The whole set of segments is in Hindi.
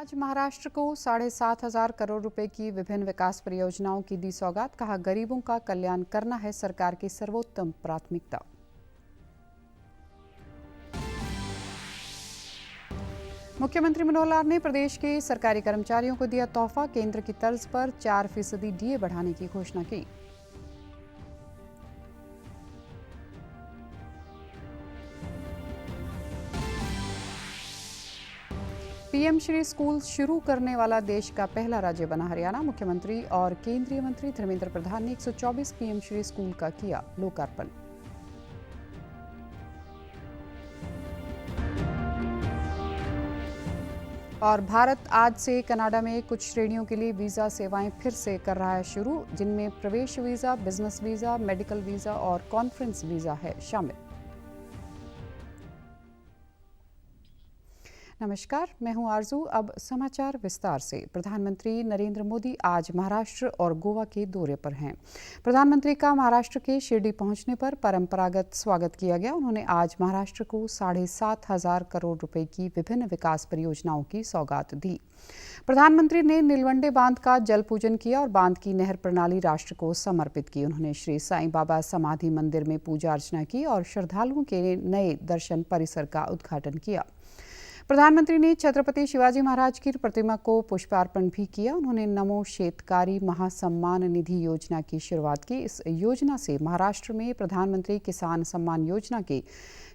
आज महाराष्ट्र को 7,500 करोड़ रुपए की विभिन्न विकास परियोजनाओं की दी सौगात। कहा, गरीबों का कल्याण करना है सरकार की सर्वोत्तम प्राथमिकता। मुख्यमंत्री मनोहर लाल ने प्रदेश के सरकारी कर्मचारियों को दिया तोहफा। केंद्र की तर्ज पर 4% डीए बढ़ाने की घोषणा की। पीएम श्री स्कूल शुरू करने वाला देश का पहला राज्य बना हरियाणा। मुख्यमंत्री और केंद्रीय मंत्री धर्मेंद्र प्रधान ने 124 पीएम श्री स्कूल का किया लोकार्पण। और भारत आज से कनाडा में कुछ श्रेणियों के लिए वीजा सेवाएं फिर से कर रहा है शुरू, जिनमें प्रवेश visa, business visa, medical visa और कॉन्फ्रेंस वीजा है शामिल। नमस्कार, मैं हूं आरजू। अब समाचार विस्तार से। प्रधानमंत्री नरेंद्र मोदी आज महाराष्ट्र और गोवा के दौरे पर हैं। प्रधानमंत्री का महाराष्ट्र के शिरडी पहुंचने पर परंपरागत स्वागत किया गया। उन्होंने आज महाराष्ट्र को 7,500 करोड़ रुपए की विभिन्न विकास परियोजनाओं की सौगात दी। प्रधानमंत्री ने नीलवंडे बांध का जल पूजन किया और बांध की नहर प्रणाली राष्ट्र को समर्पित की। उन्होंने श्री साईं बाबा समाधि मंदिर में पूजा अर्चना की और श्रद्धालुओं के नए दर्शन परिसर का उद्घाटन किया। प्रधानमंत्री ने छत्रपति शिवाजी महाराज की प्रतिमा को पुष्पार्पण भी किया। उन्होंने नमो शेतकारी महासम्मान निधि योजना की शुरुआत की। इस योजना से महाराष्ट्र में प्रधानमंत्री किसान सम्मान योजना के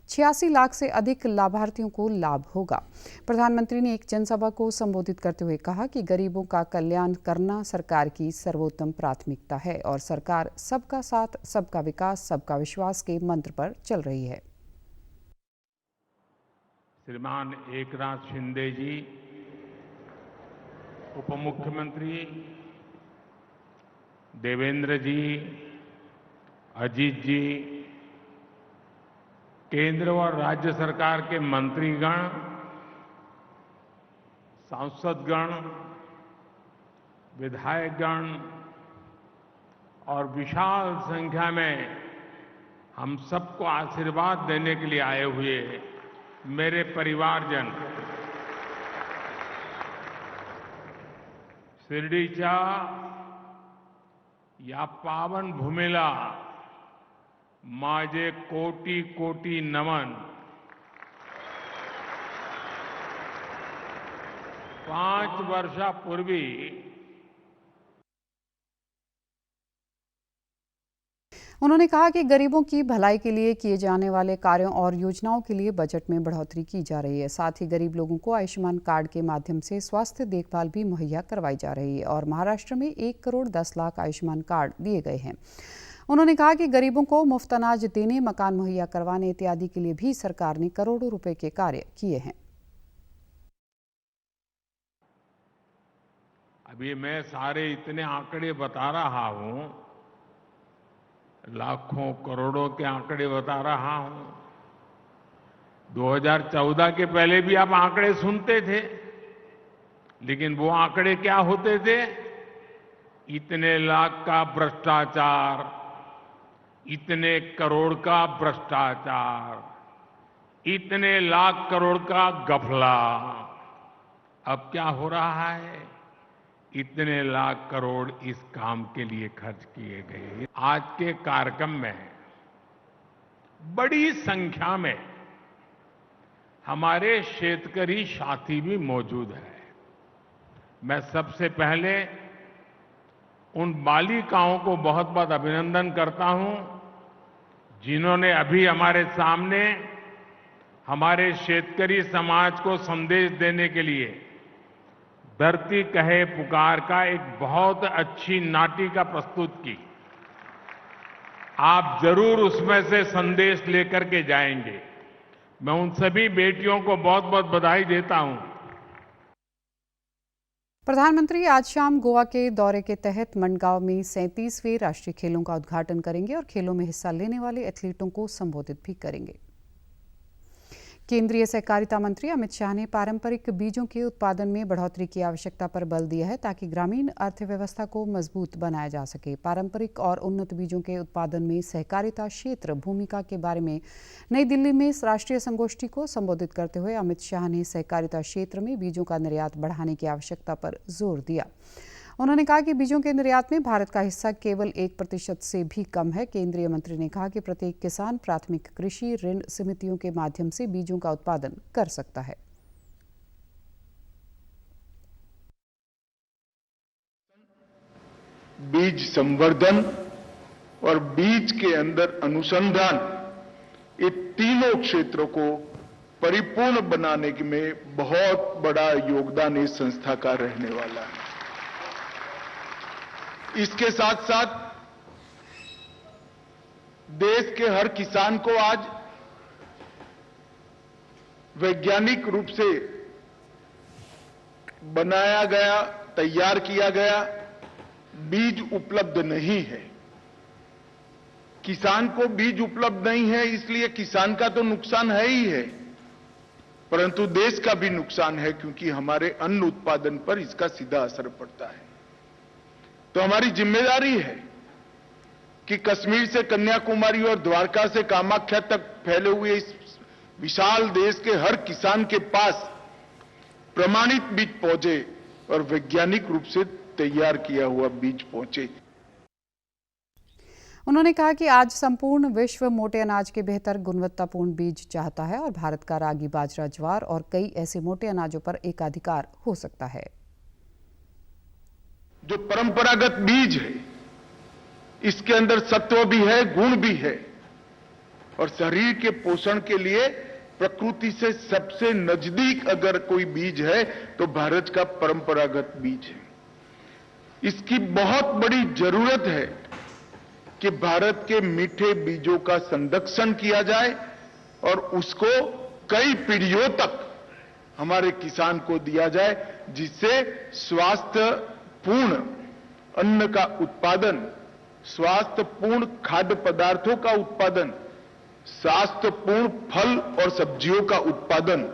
86 लाख से अधिक लाभार्थियों को लाभ होगा। प्रधानमंत्री ने एक जनसभा को संबोधित करते हुए कहा कि गरीबों का कल्याण करना सरकार की सर्वोत्तम प्राथमिकता है और सरकार सबका साथ, सबका विकास, सबका विश्वास के मंत्र पर चल रही है। श्रीमान एकनाथ शिंदे जी, उप मुख्यमंत्री देवेंद्र जी, अजीत जी, केंद्र और राज्य सरकार के मंत्रीगण, सांसदगण, विधायकगण और विशाल संख्या में हम सबको आशीर्वाद देने के लिए आए हुए मेरे परिवारजन, शिर्डीच्या या पावन भूमीला माझे कोटी कोटी नमन। 5 वर्षापूर्वी उन्होंने कहा कि गरीबों की भलाई के लिए किए जाने वाले कार्यों और योजनाओं के लिए बजट में बढ़ोतरी की जा रही है। साथ ही गरीब लोगों को आयुष्मान कार्ड के माध्यम से स्वास्थ्य देखभाल भी मुहैया करवाई जा रही है और महाराष्ट्र में 1 करोड़ 10 लाख आयुष्मान कार्ड दिए गए हैं। उन्होंने कहा कि गरीबों को मुफ्त अनाज देने, मकान मुहैया करवाने इत्यादि के लिए भी सरकार ने करोड़ों रुपए के कार्य किए हैं। अभी मैं सारे इतने आंकड़े बता रहा हूं, लाखों करोड़ों के आंकड़े बता रहा हूं। 2014 के पहले भी आप आंकड़े सुनते थे, लेकिन वो आंकड़े क्या होते थे? इतने लाख का भ्रष्टाचार, इतने करोड़ का भ्रष्टाचार, इतने लाख करोड़ का घपला। अब क्या हो रहा है? इतने लाख करोड़ इस काम के लिए खर्च किए गए। आज के कार्यक्रम में बड़ी संख्या में हमारे शेतकरी साथी भी मौजूद हैं। मैं सबसे पहले उन बालिकाओं को बहुत बहुत अभिनंदन करता हूं, जिन्होंने अभी हमारे सामने हमारे शेतकरी समाज को संदेश देने के लिए धरती कहे पुकार का एक बहुत अच्छी नाटिका प्रस्तुत की। आप जरूर उसमें से संदेश लेकर के जाएंगे। मैं उन सभी बेटियों को बहुत बहुत बधाई देता हूं। प्रधानमंत्री आज शाम गोवा के दौरे के तहत मंडगांव में 37वें राष्ट्रीय खेलों का उद्घाटन करेंगे और खेलों में हिस्सा लेने वाले एथलीटों को संबोधित भी करेंगे। केंद्रीय सहकारिता मंत्री अमित शाह ने पारंपरिक बीजों के उत्पादन में बढ़ोतरी की आवश्यकता पर बल दिया है ताकि ग्रामीण अर्थव्यवस्था को मजबूत बनाया जा सके। पारंपरिक और उन्नत बीजों के उत्पादन में सहकारिता क्षेत्र भूमिका के बारे में नई दिल्ली में राष्ट्रीय संगोष्ठी को संबोधित करते हुए अमित शाह ने सहकारिता क्षेत्र में बीजों का निर्यात बढ़ाने की आवश्यकता पर जोर दिया। उन्होंने कहा कि बीजों के निर्यात में भारत का हिस्सा केवल 1% से भी कम है। केंद्रीय मंत्री ने कहा कि प्रत्येक किसान प्राथमिक कृषि ऋण समितियों के माध्यम से बीजों का उत्पादन कर सकता है। बीज संवर्धन और बीज के अंदर अनुसंधान, ये तीनों क्षेत्रों को परिपूर्ण बनाने में बहुत बड़ा योगदान इस संस्था का रहने वाला है। इसके साथ साथ देश के हर किसान को आज वैज्ञानिक रूप से बनाया गया, तैयार किया गया बीज उपलब्ध नहीं है। किसान को बीज उपलब्ध नहीं है, इसलिए किसान का तो नुकसान है ही है, परंतु देश का भी नुकसान है, क्योंकि हमारे अन्न उत्पादन पर इसका सीधा असर पड़ता है। तो हमारी जिम्मेदारी है कि कश्मीर से कन्याकुमारी और द्वारका से कामाख्या तक फैले हुए इस विशाल देश के हर किसान के पास प्रमाणित बीज पहुंचे और वैज्ञानिक रूप से तैयार किया हुआ बीज पहुंचे। उन्होंने कहा कि आज संपूर्ण विश्व मोटे अनाज के बेहतर गुणवत्तापूर्ण बीज चाहता है और भारत का रागी, बाजरा, ज्वार और कई ऐसे मोटे अनाजों पर एकाधिकार हो सकता है। जो परंपरागत बीज है, इसके अंदर सत्व भी है, गुण भी है और शरीर के पोषण के लिए प्रकृति से सबसे नजदीक अगर कोई बीज है तो भारत का परंपरागत बीज है। इसकी बहुत बड़ी जरूरत है कि भारत के मीठे बीजों का संरक्षण किया जाए और उसको कई पीढ़ियों तक हमारे किसान को दिया जाए, जिससे स्वास्थ्यपूर्ण अन्न का उत्पादन, स्वास्थ्यपूर्ण खाद्य पदार्थों का उत्पादन, स्वास्थ्यपूर्ण फल और सब्जियों का उत्पादन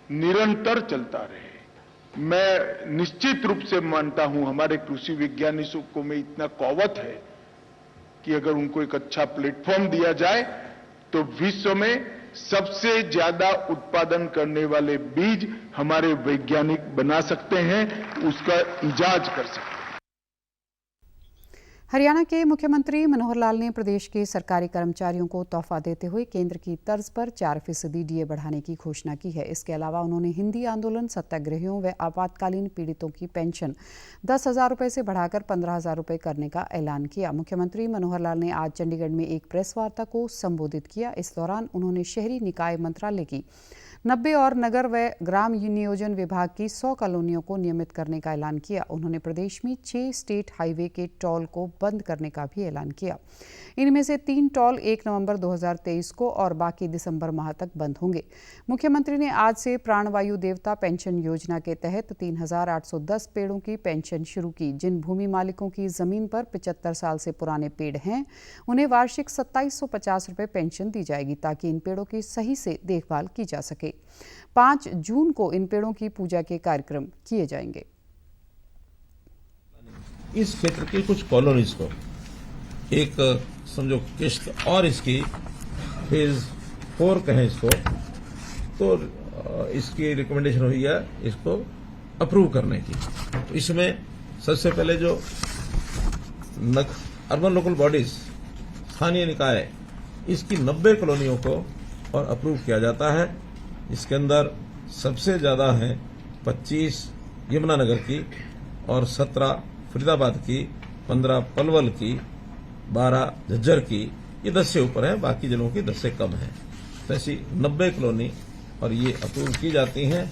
निरंतर चलता रहे। मैं निश्चित रूप से मानता हूं, हमारे कृषि वैज्ञानिकों में इतना कौवत है कि अगर उनको एक अच्छा प्लेटफॉर्म दिया जाए तो विश्व में सबसे ज्यादा उत्पादन करने वाले बीज हमारे वैज्ञानिक बना सकते हैं, उसका इजाज कर सकते हैं। हरियाणा के मुख्यमंत्री मनोहर लाल ने प्रदेश के सरकारी कर्मचारियों को तोहफा देते हुए केंद्र की तर्ज पर 4% डीए बढ़ाने की घोषणा की है। इसके अलावा उन्होंने हिंदी आंदोलन, सत्याग्रहियों व आपातकालीन पीड़ितों की पेंशन 10,000 रुपये से बढ़ाकर 15,000 रुपये करने का ऐलान किया। मुख्यमंत्री मनोहर लाल ने आज चंडीगढ़ में एक प्रेस वार्ता को संबोधित किया। इस दौरान उन्होंने शहरी निकाय मंत्रालय की 90 और नगर व ग्राम नियोजन विभाग की 100 कॉलोनियों को नियमित करने का ऐलान किया। उन्होंने प्रदेश में 6 स्टेट हाईवे के टोल को बंद करने का भी ऐलान किया। इनमें से 3 टोल 1 नवंबर 2023 को और बाकी दिसंबर माह तक बंद होंगे। मुख्यमंत्री ने आज से प्राणवायु देवता पेंशन योजना के तहत 3,810 पेड़ों की पेंशन शुरू की। जिन भूमि मालिकों की जमीन पर 75 साल से पुराने पेड़ हैं, उन्हें वार्षिक 2,750 रुपये पेंशन दी जाएगी ताकि इन पेड़ों की सही से देखभाल की जा सके। 5 जून को इन पेड़ों की पूजा के कार्यक्रम किए जाएंगे। इस क्षेत्र की कुछ कॉलोनीज को एक समझो किस्त और इसकी फेज 4 कहें इसको, तो इसकी रिकमेंडेशन हुई है इसको अप्रूव करने की। तो इसमें सबसे पहले जो अर्बन लोकल बॉडीज, स्थानीय निकाय, इसकी 90 कॉलोनियों को और अप्रूव किया जाता है। इसके अंदर सबसे ज्यादा है 25 यमुनानगर की और 17 फरीदाबाद की, 15 पलवल की, 12 झज्जर की, ये 10 से ऊपर है, बाकी जिलों की 10 से कम है। तो ऐसी 90 कॉलोनी और ये अप्रूव की जाती हैं।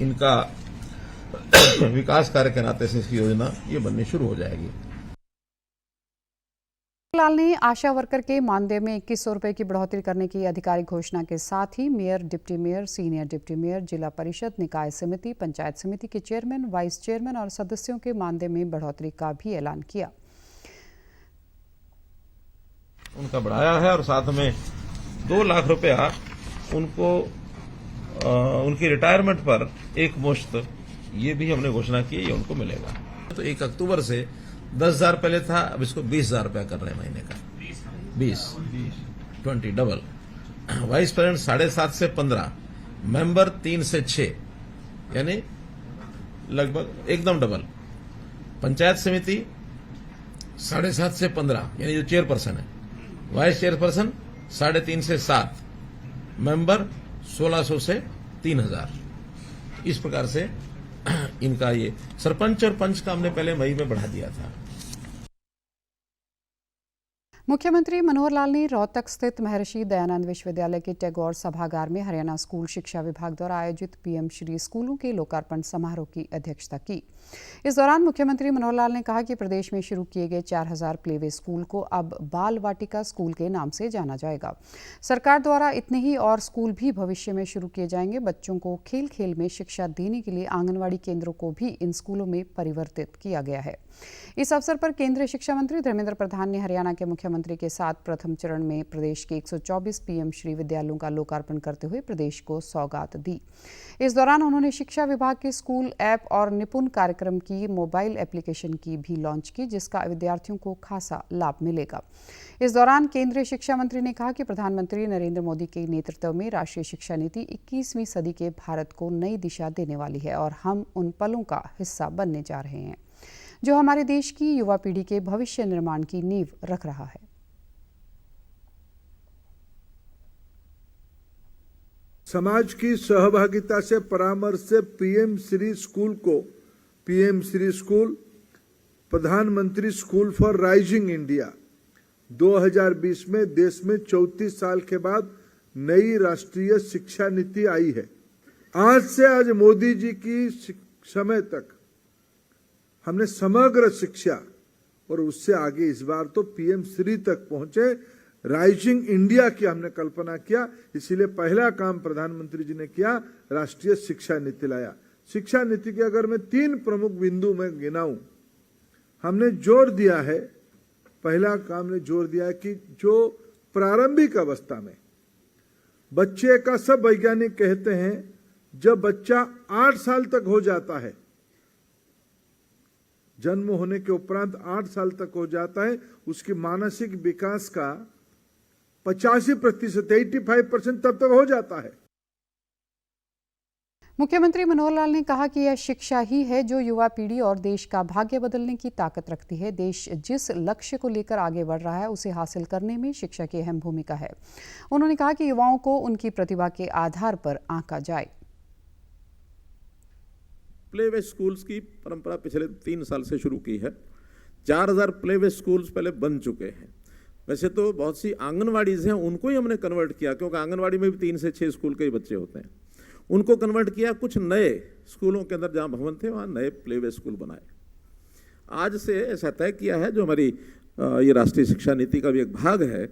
इनका विकास कार्य के नाते से इसकी योजना ये बननी शुरू हो जाएगी। लाल ने आशा वर्कर के मानदेय में 2100 रुपये की बढ़ोतरी करने की आधिकारिक घोषणा के साथ ही mayor, deputy mayor, senior deputy mayor, जिला परिषद, निकाय समिति, पंचायत समिति के चेयरमैन, वाइस चेयरमैन और सदस्यों के मानदेय में बढ़ोतरी का भी ऐलान किया। उनका बढ़ाया है और साथ में 2 लाख रुपया उनको उनकी रिटायरमेंट पर एक मुश्त ये भी हमने घोषणा की, ये उनको मिलेगा। तो 1 अक्टूबर से 10,000 पहले था, अब इसको 20,000 रुपया कर रहे हैं महीने का। 20 डबल। वाइस प्रेसिडेंट 7.5 से 15, मेंबर 3 से 6, यानी लगभग एकदम डबल। पंचायत समिति 7.5 से 15, यानी जो चेयरपर्सन है, वाइस चेयरपर्सन 3.5 से 7, मेंबर 1,600 से 3,000। इस प्रकार से इनका ये सरपंच और पंच का हमने पहले मई में बढ़ा दिया था। मुख्यमंत्री मनोहर लाल ने रोहतक स्थित महर्षि दयानंद विश्वविद्यालय के टैगोर सभागार में हरियाणा स्कूल शिक्षा विभाग द्वारा आयोजित पीएम श्री स्कूलों के लोकार्पण समारोह की अध्यक्षता की। इस दौरान मुख्यमंत्री मनोहर लाल ने कहा कि प्रदेश में शुरू किए गए 4,000 प्लेवे स्कूल को अब बाल वाटिका स्कूल के नाम से जाना जाएगा। सरकार द्वारा इतने ही और स्कूल भी भविष्य में शुरू किए जाएंगे। बच्चों को खेल खेल में शिक्षा देने के लिए आंगनवाड़ी केंद्रों को भी इन स्कूलों में परिवर्तित किया गया है। इस अवसर पर केंद्रीय शिक्षा मंत्री धर्मेंद्र प्रधान ने हरियाणा के मुख्यमंत्री के साथ प्रथम चरण में प्रदेश के 124 पीएम श्री विद्यालयों का लोकार्पण करते हुए प्रदेश को सौगात दी। इस दौरान उन्होंने शिक्षा विभाग के स्कूल ऐप और निपुण कार्यक्रम की मोबाइल एप्लीकेशन की भी लॉन्च की, जिसका विद्यार्थियों को खासा लाभ मिलेगा। इस दौरान केंद्रीय शिक्षा मंत्री ने कहा कि प्रधानमंत्री नरेंद्र मोदी के नेतृत्व में राष्ट्रीय शिक्षा नीति 21वीं सदी के भारत को नई दिशा देने वाली है और हम उन पलों का हिस्सा बनने जा रहे हैं जो हमारे देश की युवा पीढ़ी के भविष्य निर्माण की नींव रख रहा है। समाज की सहभागिता से परामर्श से पीएम श्री स्कूल को पीएम श्री स्कूल प्रधानमंत्री स्कूल फॉर राइजिंग इंडिया 2020 में देश में 34 साल के बाद नई राष्ट्रीय शिक्षा नीति आई है। आज से आज मोदी जी की समय तक हमने समग्र शिक्षा और उससे आगे इस बार तो पीएम श्री तक पहुंचे, राइजिंग इंडिया की हमने कल्पना किया। इसीलिए पहला काम प्रधानमंत्री जी ने किया, राष्ट्रीय शिक्षा नीति लाया। शिक्षा नीति के अगर मैं 3 प्रमुख बिंदु में गिनाऊं, हमने जोर दिया है, पहला काम ने जोर दिया है कि जो प्रारंभिक अवस्था में बच्चे का, सब वैज्ञानिक कहते हैं जब बच्चा 8 साल तक हो जाता है, जन्म होने के उपरांत 8 साल तक हो जाता है, उसकी मानसिक विकास का 85% 85% तब तक हो जाता है। मुख्यमंत्री मनोहर लाल ने कहा कि यह शिक्षा ही है जो युवा पीढ़ी और देश का भाग्य बदलने की ताकत रखती है। देश जिस लक्ष्य को लेकर आगे बढ़ रहा है उसे हासिल करने में शिक्षा की अहम भूमिका है। उन्होंने कहा कि युवाओं को उनकी प्रतिभा के आधार पर आंका जाए। प्लेवे स्कूल्स की परंपरा पिछले 3 साल से शुरू की है। 4,000 प्लेवे स्कूल्स पहले बन चुके हैं। वैसे तो बहुत सी आंगनवाड़ीज हैं, उनको ही हमने कन्वर्ट किया, क्योंकि आंगनवाड़ी में भी 3 से 6 स्कूल के ही बच्चे होते हैं। उनको कन्वर्ट किया, कुछ नए स्कूलों के अंदर जहाँ भवन थे वहाँ नए प्लेवे स्कूल बनाए। आज से ऐसा तय किया है, जो हमारी ये राष्ट्रीय शिक्षा नीति का भी एक भाग है,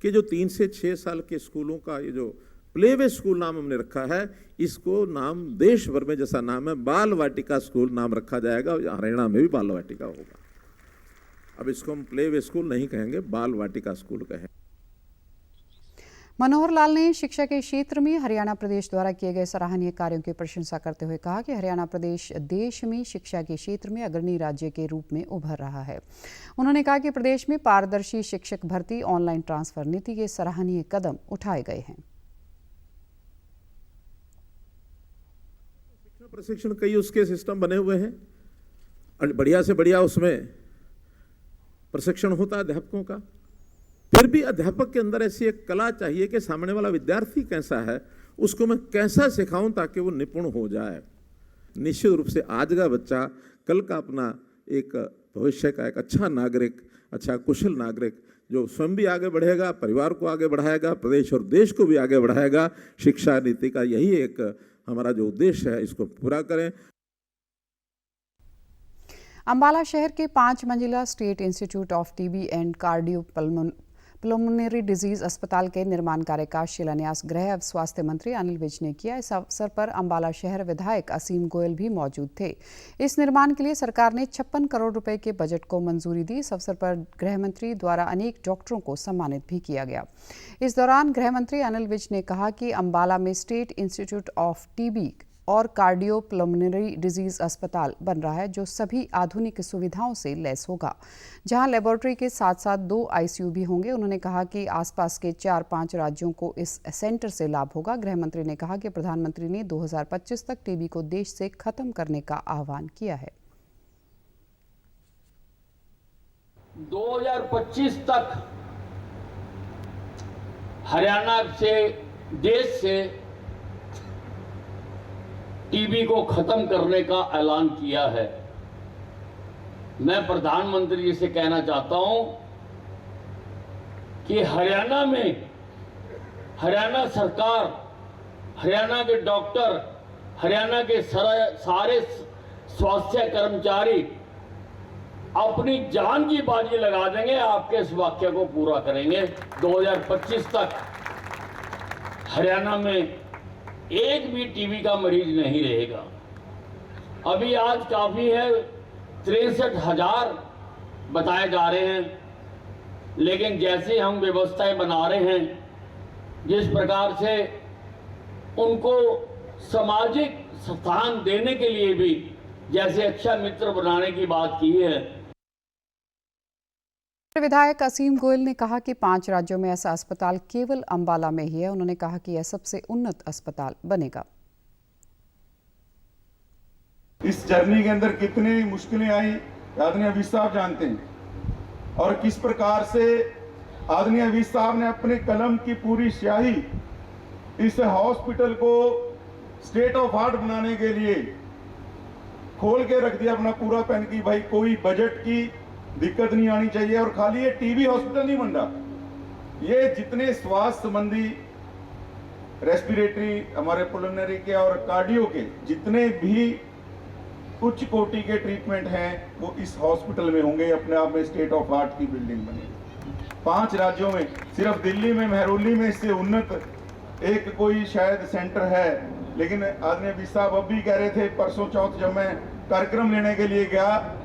कि जो 3 से 6 साल के स्कूलों का ये जो प्लेवे स्कूल नाम हमने रखा है, इसको नाम देश भर में जैसा नाम है बाल वाटिका स्कूल नाम रखा जाएगा। हरियाणा में भी बाल वाटिका होगा। अब इसको हम प्लेवे स्कूल नहीं कहेंगे, बाल वाटिका स्कूल कहें। मनोहर लाल ने शिक्षा के क्षेत्र में हरियाणा प्रदेश द्वारा किए गए सराहनीय कार्यों की प्रशंसा करते हुए कहा कि हरियाणा प्रदेश देश में शिक्षा के क्षेत्र में अग्रणी राज्य के रूप में उभर रहा है। उन्होंने कहा कि प्रदेश में पारदर्शी शिक्षक भर्ती, ऑनलाइन ट्रांसफर नीति के सराहनीय कदम उठाए गए हैं। प्रशिक्षण कई उसके सिस्टम बने हुए हैं, बढ़िया से बढ़िया उसमें प्रशिक्षण होता है अध्यापकों का। फिर भी अध्यापक के अंदर ऐसी एक कला चाहिए कि सामने वाला विद्यार्थी कैसा है उसको मैं कैसा सिखाऊं ताकि वो निपुण हो जाए। निश्चित रूप से आज का बच्चा कल का अपना एक भविष्य का एक अच्छा नागरिक, अच्छा कुशल नागरिक, जो स्वयं भी आगे बढ़ेगा, परिवार को आगे बढ़ाएगा, प्रदेश और देश को भी आगे बढ़ाएगा। शिक्षा नीति का यही एक हमारा जो उद्देश्य है, इसको पूरा करें। अंबाला शहर के 5 मंजिला state institute of TB and pulmonary disease अस्पताल के निर्माण कार्य का शिलान्यास गृह स्वास्थ्य मंत्री अनिल विज ने किया। इस अवसर पर अंबाला शहर विधायक असीम गोयल भी मौजूद थे। इस निर्माण के लिए सरकार ने 56 करोड़ रुपए के बजट को मंजूरी दी। इस अवसर पर गृह मंत्री द्वारा अनेक डॉक्टरों को सम्मानित भी किया गया। इस दौरान गृह मंत्री अनिल विज ने कहा कि अंबाला में स्टेट इंस्टीट्यूट ऑफ टीबी और कार्डियो प्लमोनरी डिजीज अस्पताल बन रहा है, जो सभी आधुनिक सुविधाओं से लैस होगा, जहां लेबोरेटरी के साथ साथ 2 आईसीयू भी होंगे। उन्होंने कहा कि आसपास के 4-5 राज्यों को इस सेंटर से लाभ होगा। गृह मंत्री ने कहा कि प्रधानमंत्री ने 2025 तक टीबी को देश से खत्म करने का आह्वान किया है। 2025 तक हरियाणा से, देश से टीबी को खत्म करने का ऐलान किया है। मैं प्रधानमंत्री जी से कहना चाहता हूं कि हरियाणा में, हरियाणा सरकार, हरियाणा के डॉक्टर, हरियाणा के सारे स्वास्थ्य कर्मचारी अपनी जान की बाजी लगा देंगे, आपके इस वाक्य को पूरा करेंगे। 2025 तक हरियाणा में एक भी टीबी का मरीज नहीं रहेगा। अभी आज काफी है, 63,000 बताए जा रहे हैं, लेकिन जैसे हम व्यवस्थाएं बना रहे हैं, जिस प्रकार से उनको सामाजिक स्थान देने के लिए भी जैसे अच्छा मित्र बनाने की बात की है। विधायक असीम गोयल ने कहा कि 5 राज्यों में ऐसा अस्पताल केवल अंबाला में ही है। उन्होंने कहा कि यह सबसे उन्नत अस्पताल बनेगा। इस जर्नी के अंदर कितनी मुश्किलें आई आदरणीय अवीस साहब जानते हैं, और किस प्रकार से आदरणीय अवीस साहब ने अपने कलम की पूरी स्याही इस हॉस्पिटल को स्टेट ऑफ आर्ट बनाने के लिए खोल के रख दिया अपना पूरा पेन की भाई कोई बजट की दिक्कत नहीं आनी चाहिए। और खाली ये टीबी हॉस्पिटल नहीं बन रहा, ये जितने स्वास्थ्य संबंधी रेस्पिरेटरी, हमारे पुलमनरी के और कार्डियो के जितने भी उच्च कोटि के ट्रीटमेंट हैं वो इस हॉस्पिटल में होंगे। अपने आप में स्टेट ऑफ आर्ट की बिल्डिंग बनेगी। 5 राज्यों में, सिर्फ दिल्ली में महरौली में इससे उन्नत एक कोई शायद सेंटर है। लेकिन आदरणीय अवीस साहब अब भी कह रहे थे, परसों चौथ जब मैं कार्यक्रम लेने के लिए गया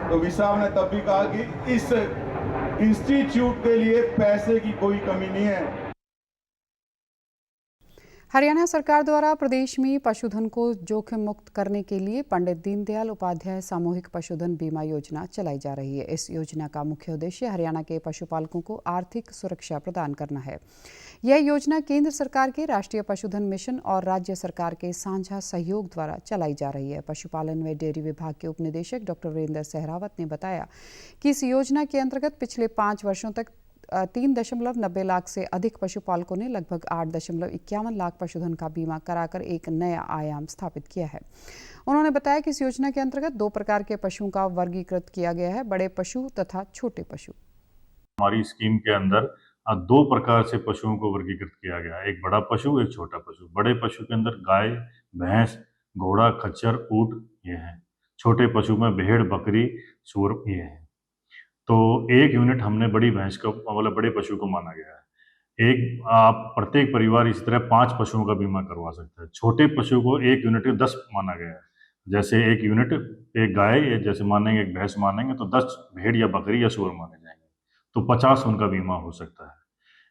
तो अवीस साहब ने तब भी कहा कि इस इंस्टीट्यूट के लिए पैसे की कोई कमी नहीं है। हरियाणा सरकार द्वारा प्रदेश में पशुधन को जोखिम मुक्त करने के लिए पंडित दीनदयाल उपाध्याय सामूहिक पशुधन बीमा योजना चलाई जा रही है। इस योजना का मुख्य उद्देश्य हरियाणा के पशुपालकों को आर्थिक सुरक्षा प्रदान करना है। यह योजना केंद्र सरकार के राष्ट्रीय पशुधन मिशन और राज्य सरकार के साझा सहयोग द्वारा चलाई जा रही है। पशुपालन व डेयरी विभाग के उपनिदेशक डॉक्टर वीरेंद्र सहरावत ने बताया कि इस योजना के अंतर्गत पिछले 5 वर्षों तक 3.90 लाख से अधिक पशुपालकों ने लगभग 8.51 लाख पशुधन का बीमा कराकर एक नया आयाम स्थापित किया है। उन्होंने बताया कि इस योजना के अंतर्गत 2 प्रकार के पशुओं का वर्गीकृत किया गया है, बड़े पशु तथा छोटे पशु। हमारी स्कीम के अंदर 2 प्रकार से पशुओं को वर्गीकृत किया गया है, एक बड़ा पशु, एक छोटा पशु। बड़े पशु के अंदर गाय, भैंस, घोड़ा, खच्चर, ऊंट ये हैं। छोटे पशु में भेड़, बकरी, सूअर ये हैं। तो 1 यूनिट हमने बड़ी भैंस को, मतलब बड़े पशु को माना गया है। एक आप प्रत्येक परिवार इस तरह 5 पशुओं का बीमा करवा सकता है। छोटे पशु को 1 यूनिट 10 माना गया है। जैसे 1 यूनिट एक गाय, जैसे मानेंगे एक भैंस मानेंगे तो 10 भेड़ या बकरी या सूअर माने जाएंगे, तो 50 उनका बीमा हो सकता है।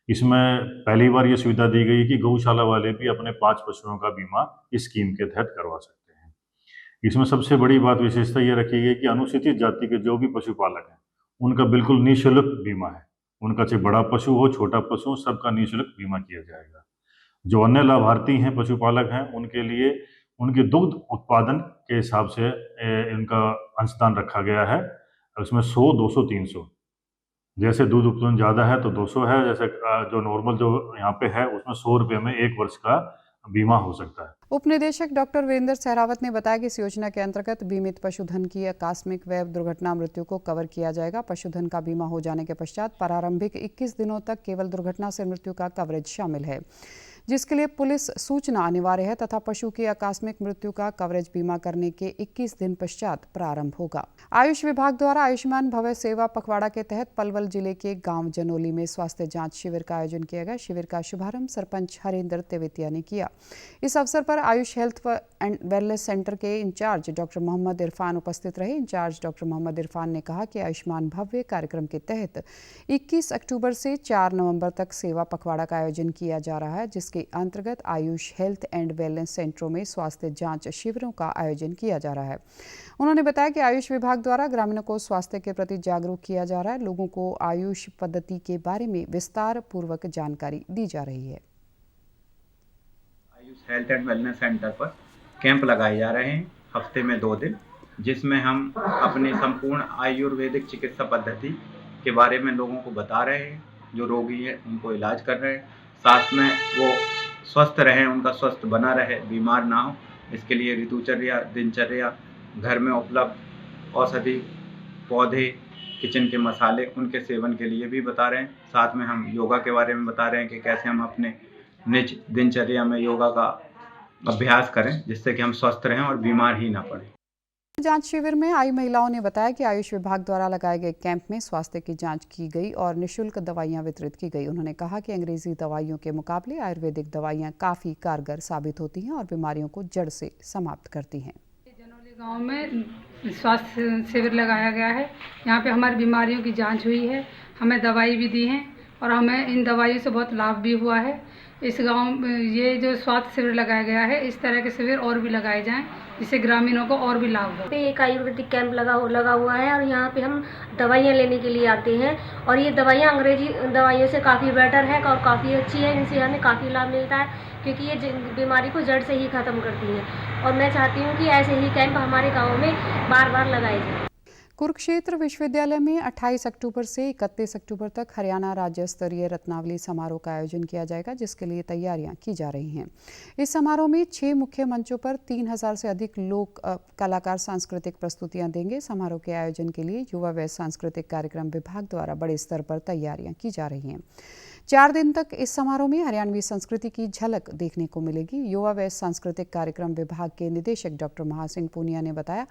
इसमें पहली बार ये सुविधा दी गई कि गौशाला वाले भी अपने 5 पशुओं का बीमा इस स्कीम के तहत करवा सकते हैं। इसमें सबसे बड़ी बात, विशेषता ये रखी गई कि अनुसूचित जाति के जो भी पशुपालक हैं उनका बिल्कुल निःशुल्क बीमा है। उनका चाहे बड़ा पशु हो, छोटा पशु हो, सबका निःशुल्क बीमा किया जाएगा। जो अन्य लाभार्थी हैं, पशुपालक हैं, उनके लिए उनके दुग्ध उत्पादन के हिसाब से इनका अंशदान रखा गया है। उसमें 100, 200, 300, जैसे दूध उत्पादन ज़्यादा है तो 200 है, जैसे जो नॉर्मल जो यहाँ पे है उसमें 100 रुपये में 1 वर्ष का बीमा हो सकता है। उपनिदेशक डॉक्टर वीरेंद्र सहरावत ने बताया कि इस योजना के अंतर्गत बीमित पशुधन की आकस्मिक व दुर्घटना मृत्यु को कवर किया जाएगा। पशुधन का बीमा हो जाने के पश्चात प्रारंभिक 21 दिनों तक केवल दुर्घटना से मृत्यु का कवरेज शामिल है, जिसके लिए पुलिस सूचना अनिवार्य है तथा पशु की आकस्मिक मृत्यु का कवरेज बीमा करने के 21 दिन पश्चात प्रारंभ होगा। आयुष विभाग द्वारा आयुष्मान भव सेवा पखवाड़ा के तहत पलवल जिले के गांव जनोली में स्वास्थ्य जांच शिविर का आयोजन किया गया। शिविर का शुभारंभ सरपंच हरेंद्र तेवतिया ने किया। इस अवसर पर Ayush health and wellness centre के इंचार्ज डॉक्टर मोहम्मद इरफान उपस्थित रहे। इंचार्ज डॉक्टर मोहम्मद इरफान ने कहा कि आयुष्मान भव्य कार्यक्रम के तहत 21 अक्टूबर से 4 नवंबर तक सेवा पखवाड़ा का आयोजन किया जा रहा है, जिसके अंतर्गत आयुष हेल्थ एंड वेलनेस सेंटरों में स्वास्थ्य जांच शिविरों का आयोजन किया जा रहा है। उन्होंने बताया कि आयुष विभाग द्वारा ग्रामीणों को स्वास्थ्य के प्रति जागरूक किया जा रहा है। लोगों को आयुष पद्धति के बारे में विस्तार पूर्वक जानकारी दी जा रही है। Ayush health and wellness centre पर कैंप लगाए जा रहे हैं हफ्ते में 2 दिन, जिसमें हम अपनी संपूर्ण आयुर्वेदिक चिकित्सा पद्धति के बारे में लोगों को बता रहे हैं। जो रोगी हैं उनको इलाज कर रहे हैं, साथ में वो स्वस्थ रहें, उनका स्वस्थ बना रहे, बीमार ना हो, इसके लिए ऋतुचर्या, दिनचर्या, घर में उपलब्ध औषधि पौधे, किचन के मसाले, उनके सेवन के लिए भी बता रहे हैं। साथ में हम योगा के बारे में बता रहे हैं कि कैसे हम अपने निज दिनचर्या में योगा का अभ्यास करें, जिससे कि हम स्वस्थ रहें और बीमार ही ना पड़ें। जांच शिविर में आई महिलाओं ने बताया कि आयुष विभाग द्वारा लगाए गए कैंप में स्वास्थ्य की जांच की गई और निःशुल्क दवाइयां वितरित की गई। उन्होंने कहा कि अंग्रेजी दवाइयों के मुकाबले आयुर्वेदिक दवाइयां काफ़ी कारगर साबित होती हैं और बीमारियों को जड़ से समाप्त करती हैं। जनोली गांव में स्वास्थ्य शिविर लगाया गया है। यहाँ पे हमारी बीमारियों की जांच हुई है, हमें दवाई भी दी है और हमें इन दवाइयों से बहुत लाभ भी हुआ है। इस गांव में ये जो स्वास्थ्य शिविर लगाया गया है, इस तरह के शिविर और भी लगाए जाएं, जिससे ग्रामीणों को और भी लाभ हो। एक आयुर्वेदिक कैंप लगा हुआ है और यहाँ पे हम दवाइयाँ लेने के लिए आते हैं और ये दवाइयाँ अंग्रेजी दवाइयों से काफ़ी बेटर है और काफ़ी अच्छी है। इनसे हमें काफ़ी लाभ मिलता है क्योंकि ये बीमारी को जड़ से ही ख़त्म करती है और मैं चाहती हूँ कि ऐसे ही कैंप हमारे गाँव में बार बार लगाए जाएँ। कुरुक्षेत्र विश्वविद्यालय में 28 अक्टूबर से 31 अक्टूबर तक हरियाणा राज्य स्तरीय रत्नावली समारोह का आयोजन किया जाएगा, जिसके लिए तैयारियां की जा रही हैं। इस समारोह में 6 मुख्य मंचों पर 3000 से अधिक लोक कलाकार सांस्कृतिक प्रस्तुतियां देंगे। समारोह के आयोजन के लिए युवा व सांस्कृतिक कार्यक्रम विभाग द्वारा बड़े स्तर पर तैयारियां की जा रही हैं। 4 दिन तक इस समारोह में हरियाणवी संस्कृति की झलक देखने को मिलेगी। युवा व सांस्कृतिक कार्यक्रम विभाग के निदेशक डॉक्टर महासिंह पूनिया ने बताया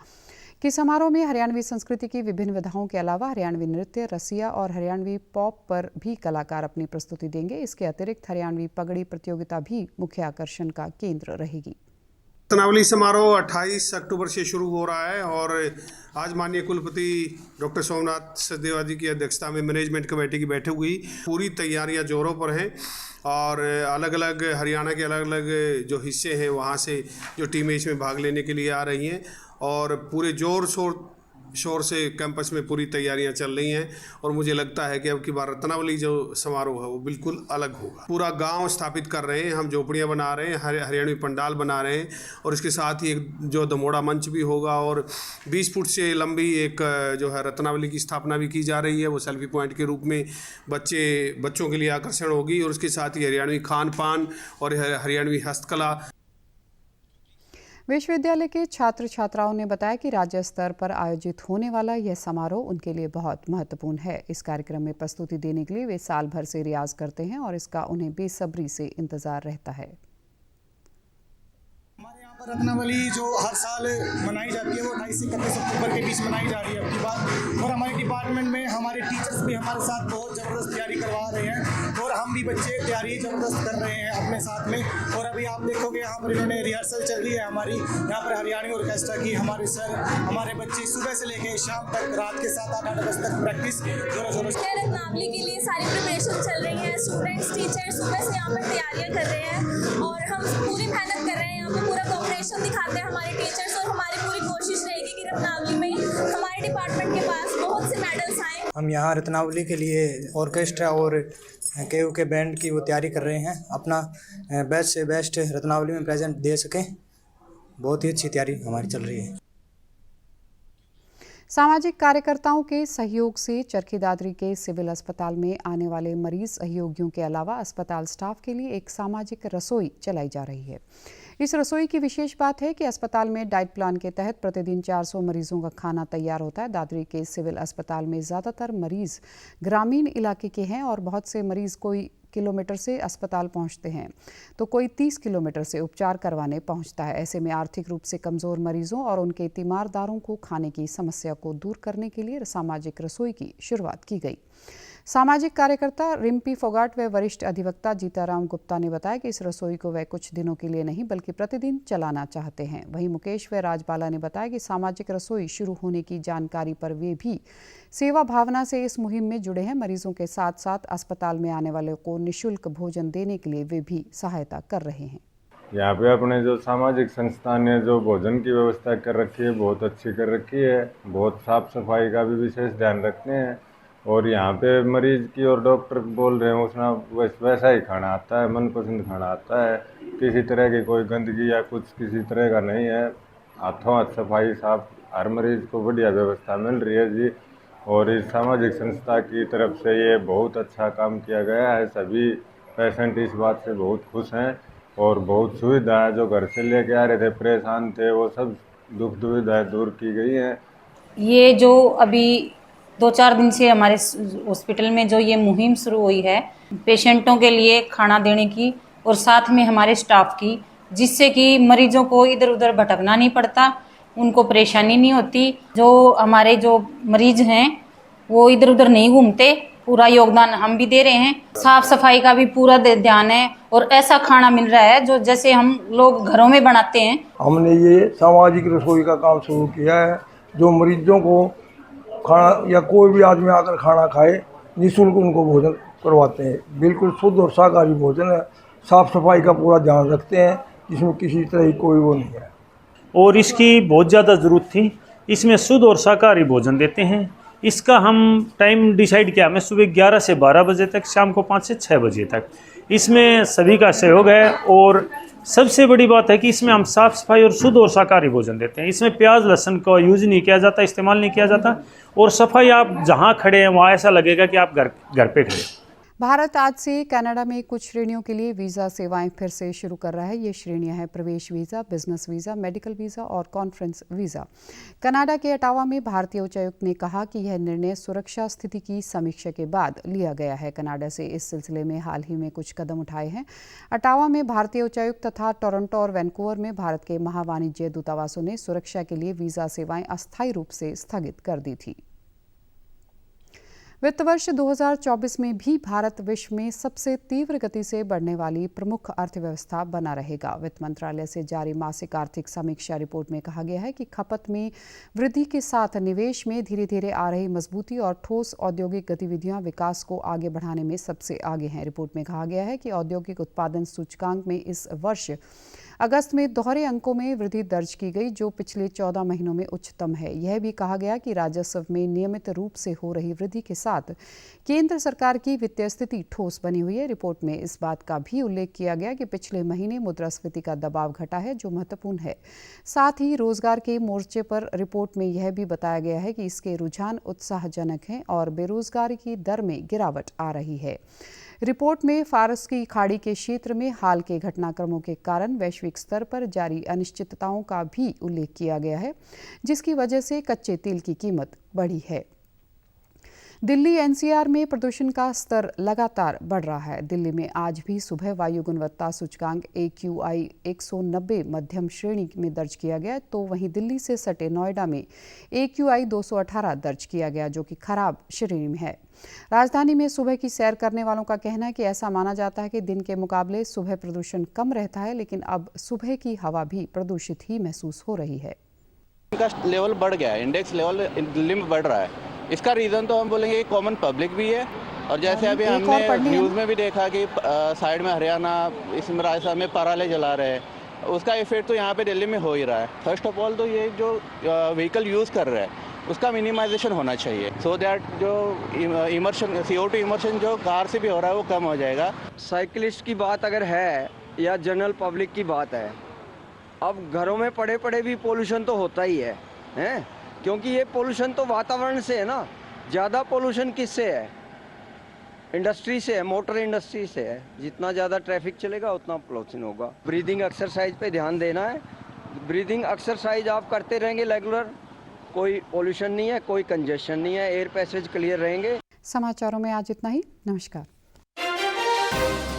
कि समारोह में हरियाणवी संस्कृति की विभिन्न विधाओं के अलावा हरियाणवी नृत्य, रसिया और हरियाणवी पॉप पर भी कलाकार अपनी प्रस्तुति देंगे। इसके अतिरिक्त हरियाणवी पगड़ी प्रतियोगिता भी मुख्य आकर्षण का केंद्र रहेगी। रत्नावली समारोह 28 अक्टूबर से शुरू हो रहा है और आज माननीय कुलपति डॉक्टर सोमनाथ सचदेवा जी की अध्यक्षता में मैनेजमेंट कमेटी की बैठक हुई। पूरी तैयारियां जोरों पर हैं और अलग अलग हरियाणा के अलग अलग जो हिस्से हैं वहां से जो टीमें इसमें भाग लेने के लिए आ रही हैं और पूरे जोर शोर से कैंपस में पूरी तैयारियां चल रही हैं और मुझे लगता है कि अब की बार रत्नावली जो समारोह है वो बिल्कुल अलग होगा। पूरा गांव स्थापित कर रहे हैं, हम झोपड़ियां बना रहे हैं, हरियाणवी पंडाल बना रहे हैं और इसके साथ ही एक जो दमोड़ा मंच भी होगा और 20 फुट से लंबी एक जो है रत्नावली की स्थापना भी की जा रही है। वो सेल्फी पॉइंट के रूप में बच्चों के लिए आकर्षण होगी और उसके साथ ही हरियाणवी खान पान और हरियाणवी हस्तकला। विश्वविद्यालय के छात्र छात्राओं ने बताया कि राज्य स्तर पर आयोजित होने वाला यह समारोह उनके लिए बहुत महत्वपूर्ण है। इस कार्यक्रम में प्रस्तुति देने के लिए वे साल भर से रियाज करते हैं और इसका उन्हें बेसब्री से इंतजार रहता है। हमारे यहाँ पर रत्नावली जो हर साल मनाई जाती है वो 28 से 31 अक्टूबर के बीच मनाई जा रही है अपनी बात, और हमारे डिपार्टमेंट में हमारे टीचर्स भी हमारे साथ बहुत ज़बरदस्त तैयारी करवा रहे हैं और हम भी बच्चे तैयारी ज़बरदस्त कर रहे हैं अपने साथ में। और अभी आप देखोगे यहाँ पर इन्होंने रिहर्सल चल रही है हमारी यहाँ पर हरियाणवी ऑर्केस्ट्रा की। हमारे सर हमारे बच्चे सुबह से लेकर शाम तक रात के 7-8 बजे तक प्रैक्टिस जोरों से। रत्नावली के लिए सारी प्रिपरेशन चल रही है, स्टूडेंट्स टीचर्स सुबह से यहाँ पर तैयारियाँ कर रहे हैं और हम पूरी मेहनत कर रहे हैं। यहाँ पर पूरा कोऑपरेशन दिखाते हैं हमारे टीचर्स और हमारी पूरी कोशिश रहेगी कि रत्नावली में हमारे डिपार्टमेंट के पास बहुत से मेडल्स आए। हम यहाँ रत्नावली के लिए ऑर्केस्ट्रा और केयू के बैंड की वो तैयारी कर रहे हैं, अपना बेस्ट से बेस्ट रत्नावली में प्रेजेंट दे सकें। बहुत ही अच्छी तैयारी हमारी चल रही है। सामाजिक कार्यकर्ताओं के सहयोग से चरखी दादरी के सिविल अस्पताल में आने वाले मरीज सहयोगियों के अलावा अस्पताल स्टाफ के लिए एक सामाजिक रसोई चलाई जा रही है। इस रसोई की विशेष बात है कि अस्पताल में डाइट प्लान के तहत प्रतिदिन 400 मरीजों का खाना तैयार होता है। दादरी के सिविल अस्पताल में ज़्यादातर मरीज ग्रामीण इलाके के हैं और बहुत से मरीज कोई किलोमीटर से अस्पताल पहुंचते हैं तो कोई 30 किलोमीटर से उपचार करवाने पहुंचता है। ऐसे में आर्थिक रूप से कमजोर मरीजों और उनके तीमारदारों को खाने की समस्या को दूर करने के लिए सामाजिक रसोई की शुरुआत की गई। सामाजिक कार्यकर्ता रिम्पी फोगाट व वरिष्ठ अधिवक्ता जीताराम गुप्ता ने बताया कि इस रसोई को वे कुछ दिनों के लिए नहीं बल्कि प्रतिदिन चलाना चाहते हैं। वहीं मुकेश व राजबाला ने बताया कि सामाजिक रसोई शुरू होने की जानकारी पर वे भी सेवा भावना से इस मुहिम में जुड़े हैं। मरीजों के साथ साथ अस्पताल में आने वालों को निःशुल्क भोजन देने के लिए वे भी सहायता कर रहे हैं। यहाँ पे अपने जो सामाजिक संस्था ने जो भोजन की व्यवस्था कर रखी है बहुत अच्छी कर रखी है। बहुत साफ सफाई का भी विशेष ध्यान रखते हैं और यहाँ पे मरीज की और डॉक्टर बोल रहे हैं उसमें वैसा ही खाना आता है, मनपसंद खाना आता है। किसी तरह की कोई गंदगी या कुछ किसी तरह का नहीं है। हाथों हाथ सफाई साफ, हर मरीज को बढ़िया व्यवस्था मिल रही है जी। और इस सामाजिक संस्था की तरफ से ये बहुत अच्छा काम किया गया है। सभी पेशेंट इस बात से बहुत खुश हैं और बहुत सुविधा है। जो घर से लेके आ रहे थे परेशान थे वो सब दुख दुविधाएं दूर की गई हैं। ये जो अभी 2-4 दिन से हमारे हॉस्पिटल में जो ये मुहिम शुरू हुई है पेशेंटों के लिए खाना देने की और साथ में हमारे स्टाफ की, जिससे कि मरीजों को इधर उधर भटकना नहीं पड़ता, उनको परेशानी नहीं होती। जो हमारे जो मरीज हैं वो इधर उधर नहीं घूमते। पूरा योगदान हम भी दे रहे हैं। साफ सफाई का भी पूरा ध्यान है और ऐसा खाना मिल रहा है जो जैसे हम लोग घरों में बनाते हैं। हमने ये सामाजिक रसोई का काम शुरू किया है जो मरीजों को खाना या कोई भी आदमी आकर खाना खाए निःशुल्क उनको भोजन करवाते हैं। बिल्कुल शुद्ध और शाकाहारी भोजन है। साफ सफाई का पूरा ध्यान रखते हैं, इसमें किसी तरह की कोई वो नहीं है। और इसकी बहुत ज़्यादा ज़रूरत थी। इसमें शुद्ध और शाकाहारी भोजन देते हैं। इसका हम टाइम डिसाइड किया हमें सुबह 11 से 12 बजे तक, शाम को 5 से 6 बजे तक। इसमें सभी का सहयोग है और सबसे बड़ी बात है कि इसमें हम साफ़ सफाई और शुद्ध और शाकाहारी भोजन देते हैं। इसमें प्याज लहसुन का यूज़ नहीं किया जाता, इस्तेमाल नहीं किया जाता। और सफाई आप जहाँ खड़े हैं वहाँ ऐसा लगेगा कि आप घर पे खड़े। भारत आज से कनाडा में कुछ श्रेणियों के लिए वीज़ा सेवाएं फिर से शुरू कर रहा है। ये श्रेणियां हैं प्रवेश visa, business visa, medical visa और कॉन्फ्रेंस वीज़ा। कनाडा के अटावा में भारतीय उच्चायुक्त ने कहा कि यह निर्णय सुरक्षा स्थिति की समीक्षा के बाद लिया गया है। कनाडा से इस सिलसिले में हाल ही में कुछ कदम उठाए हैं। अटावा में भारतीय उच्चायुक्त तथा टोरंटो और वैंकूवर में भारत के महावाणिज्य दूतावासों ने सुरक्षा के लिए वीज़ा सेवाएं अस्थायी रूप से स्थगित कर दी थी। वित्त वर्ष 2024 में भी भारत विश्व में सबसे तीव्र गति से बढ़ने वाली प्रमुख अर्थव्यवस्था बना रहेगा। वित्त मंत्रालय से जारी मासिक आर्थिक समीक्षा रिपोर्ट में कहा गया है कि खपत में वृद्धि के साथ निवेश में धीरे धीरे आ रही मजबूती और ठोस औद्योगिक गतिविधियां विकास को आगे बढ़ाने में सबसे आगे हैं। रिपोर्ट में कहा गया है कि औद्योगिक उत्पादन सूचकांक में इस वर्ष अगस्त में दोहरे अंकों में वृद्धि दर्ज की गई, जो पिछले 14 महीनों में उच्चतम है। यह भी कहा गया कि राजस्व में नियमित रूप से हो रही वृद्धि के साथ केंद्र सरकार की वित्तीय स्थिति ठोस बनी हुई है। रिपोर्ट में इस बात का भी उल्लेख किया गया कि पिछले महीने मुद्रास्फीति का दबाव घटा है, जो महत्वपूर्ण है। साथ ही रोजगार के मोर्चे पर रिपोर्ट में यह भी बताया गया है कि इसके रुझान उत्साहजनक हैं और बेरोजगारी की दर में गिरावट आ रही है। रिपोर्ट में फारस की खाड़ी के क्षेत्र में हाल के घटनाक्रमों के कारण वैश्विक स्तर पर जारी अनिश्चितताओं का भी उल्लेख किया गया है, जिसकी वजह से कच्चे तेल की कीमत बढ़ी है। दिल्ली एनसीआर में प्रदूषण का स्तर लगातार बढ़ रहा है। दिल्ली में आज भी सुबह वायु गुणवत्ता सूचकांक AQI 190 मध्यम श्रेणी में दर्ज किया गया, तो वहीं दिल्ली से सटे नोएडा में AQI 218 दर्ज किया गया, जो कि खराब श्रेणी में है। राजधानी में सुबह की सैर करने वालों का कहना है कि ऐसा माना जाता है कि दिन के मुकाबले सुबह प्रदूषण कम रहता है, लेकिन अब सुबह की हवा भी प्रदूषित ही महसूस हो रही है। इनका लेवल बढ़ गया है, इंडेक्स लेवल दिल्ली में बढ़ रहा है। इसका रीज़न तो हम बोलेंगे कॉमन पब्लिक भी है, और जैसे अभी हमने न्यूज़ में भी देखा कि साइड में हरियाणा, इसमें राजस्थान में पराले जला रहे हैं, उसका इफेक्ट तो यहाँ पे दिल्ली में हो ही रहा है। फर्स्ट ऑफ ऑल तो ये जो व्हीकल यूज़ कर रहे हैं उसका मिनिमाइजेशन होना चाहिए, सो दैट जो इमर्शन CO2 इमर्शन जो कार से भी हो रहा है वो कम हो जाएगा। साइकिलिस्ट की बात अगर है या जनरल पब्लिक की बात है, अब घरों में पड़े पड़े भी पोल्यूशन तो होता ही है, क्योंकि ये पोल्यूशन तो वातावरण से है ना। ज़्यादा पोल्यूशन किससे है? इंडस्ट्री से है, मोटर इंडस्ट्री से है। जितना ज़्यादा ट्रैफिक चलेगा उतना पोल्यूशन होगा। ब्रीदिंग एक्सरसाइज पे ध्यान देना है। ब्रीदिंग एक्सरसाइज आप करते रहेंगे रेगुलर, कोई पोल्यूशन नहीं है, कोई कंजेशन नहीं है, एयर पैसेज क्लियर रहेंगे। समाचारों में आज इतना ही। नमस्कार। है।